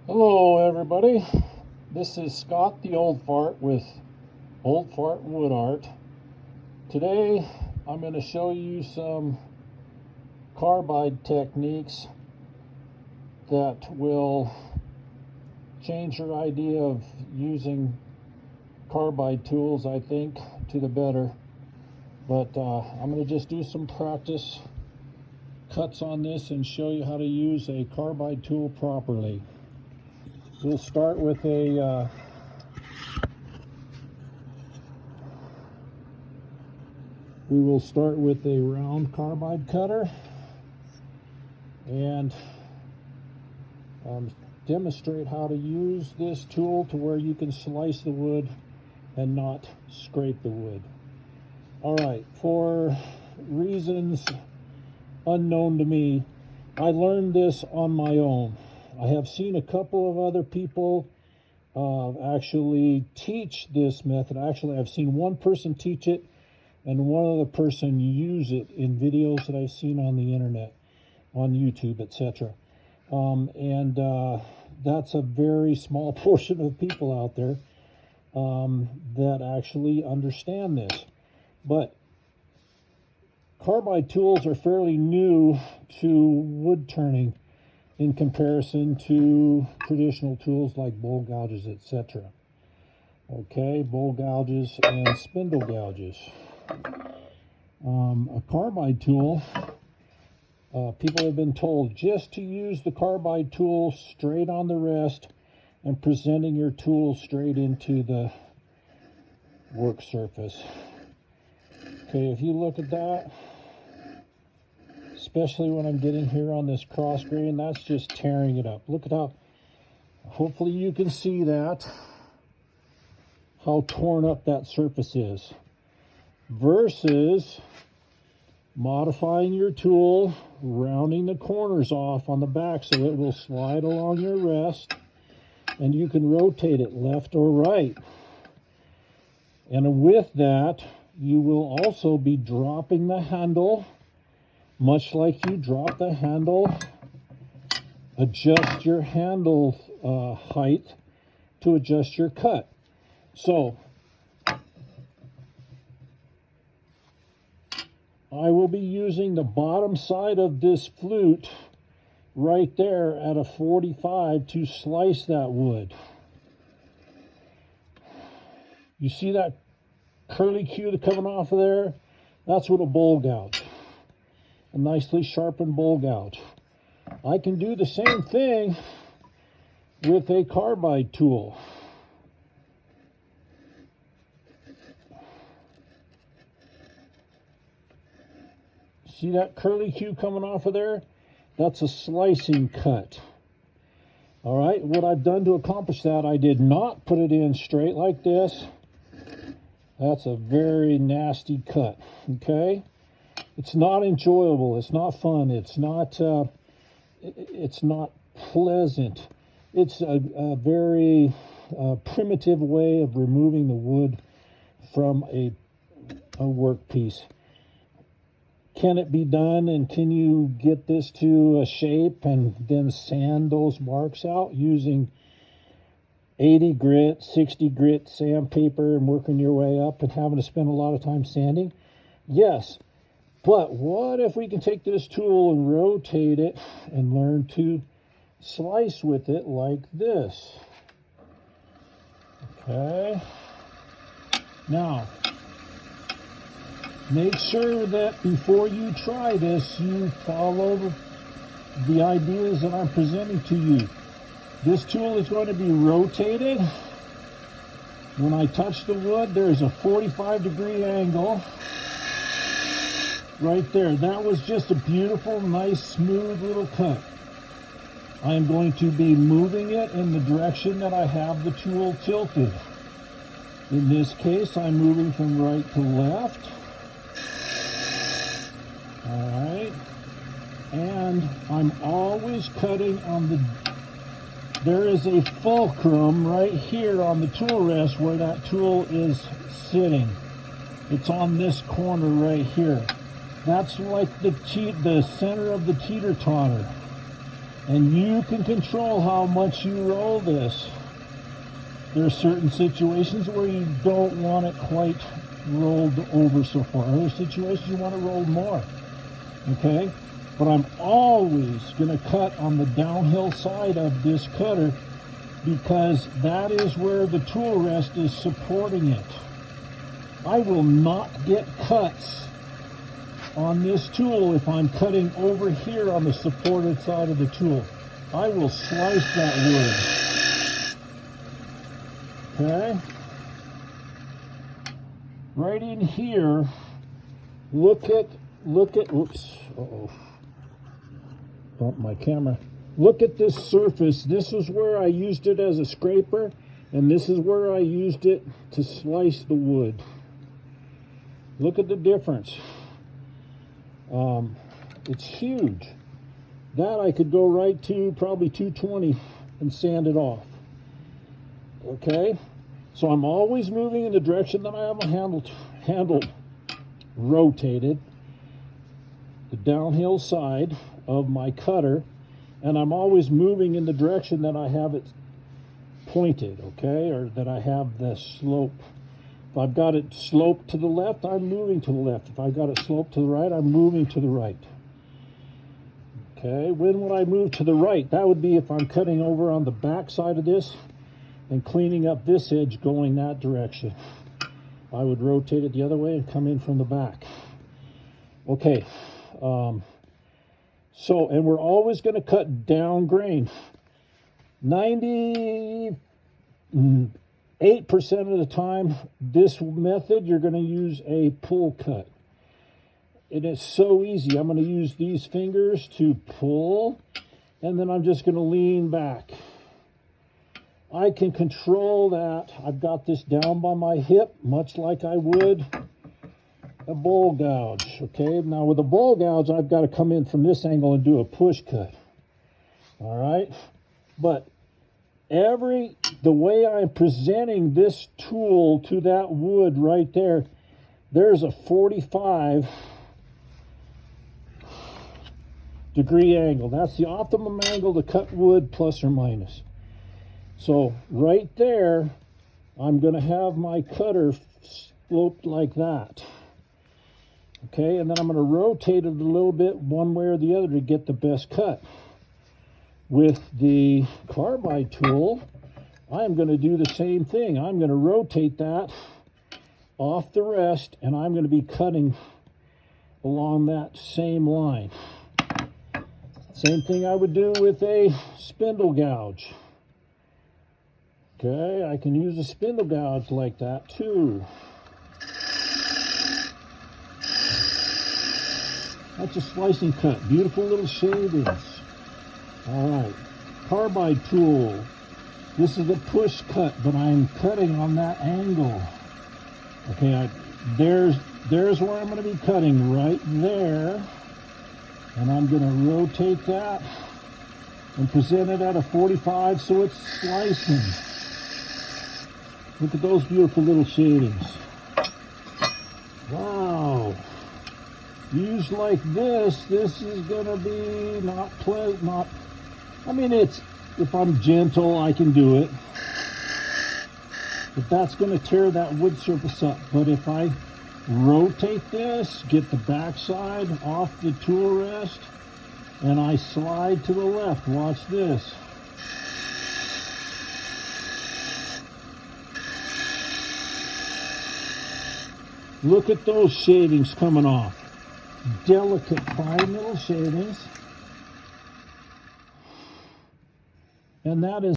Hello everybody, this is Scott the Old Fart with Old Fart Wood Art. Today I'm going to show you some carbide techniques that will change your idea of using carbide tools, I think, to the better. But I'm going to just do some practice cuts on this and show you how to use a carbide tool properly. We'll start with a round carbide cutter and demonstrate how to use this tool to where you can slice the wood and not scrape the wood. All right, for reasons unknown to me, I learned this on my own. I have seen a couple of other people actually teach this method. Actually, I've seen one person teach it and one other person use it in videos that I've seen on the internet, on YouTube, etc. That's a very small portion of people out there that actually understand this. But carbide tools are fairly new to wood turning in comparison to traditional tools like bowl gouges, etc. Okay, bowl gouges and spindle gouges. A carbide tool, people have been told just to use the carbide tool straight on the rest and presenting your tool straight into the work surface. Okay, if you look at that, especially when I'm getting here on this cross grain, that's just tearing it up. Look at how, hopefully you can see that, how torn up that surface is. Versus modifying your tool, rounding the corners off on the back so it will slide along your rest and you can rotate it left or right. And with that, you will also be dropping the handle, much like you drop the handle. Adjust your handle height to adjust your cut. So I will be using the bottom side of this flute right there at a 45 to slice that wood. You see that curly cue coming off of there? That's what a bowl gouge. A nicely sharpened bowl gouge. I can do the same thing with a carbide tool. See that curly cue coming off of there? That's a slicing cut. All right, what I've done to accomplish that, I did not put it in straight like this. That's a very nasty cut, okay? It's not enjoyable. It's not fun. It's not pleasant. It's a very primitive way of removing the wood from a workpiece. Can it be done, and can you get this to a shape and then sand those marks out using 80 grit, 60 grit sandpaper and working your way up and having to spend a lot of time sanding? Yes. But what if we can take this tool and rotate it and learn to slice with it like this? Okay. Now, make sure that before you try this, you follow the ideas that I'm presenting to you. This tool is going to be rotated. When I touch the wood, there's a 45-degree angle. Right there. That was just a beautiful, nice, smooth little cut. I am going to be moving it in the direction that I have the tool tilted. In this case, I'm moving from right to left. All right. And I'm always cutting on the... There is a fulcrum right here on the tool rest where that tool is sitting. It's on this corner right here. That's like the center of the teeter-totter. And you can control how much you roll this. There are certain situations where you don't want it quite rolled over so far. Other situations you want to roll more. Okay? But I'm always going to cut on the downhill side of this cutter because that is where the tool rest is supporting it. I will not get cuts on this tool if I'm cutting over here on the supported side of the tool. I will slice that wood. Okay? Right in here, look at, oops, bumped my camera. Look at this surface. This is where I used it as a scraper, and this is where I used it to slice the wood. Look at the difference. It's huge. That I could go right to probably 220 and sand it off. Okay? So I'm always moving in the direction that I have a handle rotated, the downhill side of my cutter, and I'm always moving in the direction that I have it pointed, okay, or that I have the slope. If I've got it sloped to the left, I'm moving to the left. If I've got it sloped to the right, I'm moving to the right. Okay, when would I move to the right? That would be if I'm cutting over on the back side of this and cleaning up this edge going that direction. I would rotate it the other way and come in from the back. Okay, so, and we're always going to cut down grain. 98% of the time, this method, you're going to use a pull cut. It is so easy. I'm going to use these fingers to pull, and then I'm just going to lean back. I can control that. I've got this down by my hip, much like I would a bowl gouge. Okay, now with a bowl gouge, I've got to come in from this angle and do a push cut. All right, but the way I'm presenting this tool to that wood right there, there's a 45-degree angle. That's the optimum angle to cut wood, plus or minus. So right there, I'm going to have my cutter sloped like that. Okay, and then I'm going to rotate it a little bit one way or the other to get the best cut. With the Carbide tool, I'm going to do the same thing. I'm going to rotate that off the rest, and I'm going to be cutting along that same line. Same thing I would do with a spindle gouge. Okay, I can use a spindle gouge like that too. That's a slicing cut. Beautiful little shavings. All right, Carbide tool. This is a push cut, but I'm cutting on that angle. Okay, there's where I'm going to be cutting, right there. And I'm going to rotate that and present it at a 45 so it's slicing. Look at those beautiful little shadings. Wow. Used like this is going to be not pleasant, I mean, if I'm gentle, I can do it. But that's going to tear that wood surface up. But if I rotate this, get the backside off the tool rest, and I slide to the left, watch this. Look at those shadings coming off. Delicate, fine little shadings. And that is